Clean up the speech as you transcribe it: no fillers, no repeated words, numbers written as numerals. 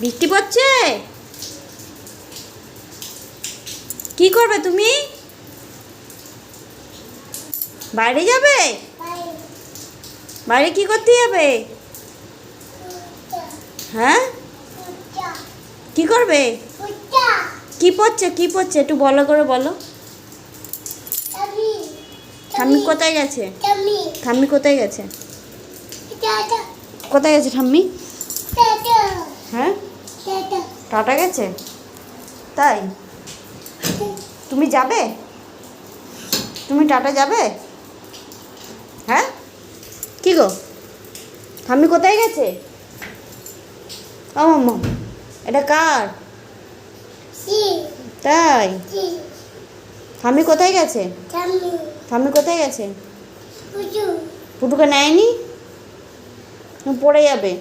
বৃষ্টি পড়ছে? কি করবে তুমি? বাইরে যাবে? বাইরে কি করতে যাবে? হ্যাঁ, কি করবে? কি পড়ছে, কি পড়ছে একটু ভালো করে বলো। ঠাম্মি কোথায় গেছে? ঠাম্মি কোথায় গেছে? কোথায় গেছে ঠাম্মি? হ্যাঁ, টাটা গেছে। তাই তুমি যাবে? তুমি টাটা যাবে? হ্যাঁ, কি গো ঠাম্মি কোথায় গেছে? ও মাম্মা, এটা কার? তাই ঠাম্মি কোথায় গেছে? ঠাম্মি কোথায় গেছে? পুটুকে নেয়নি? পড়ে যাবে।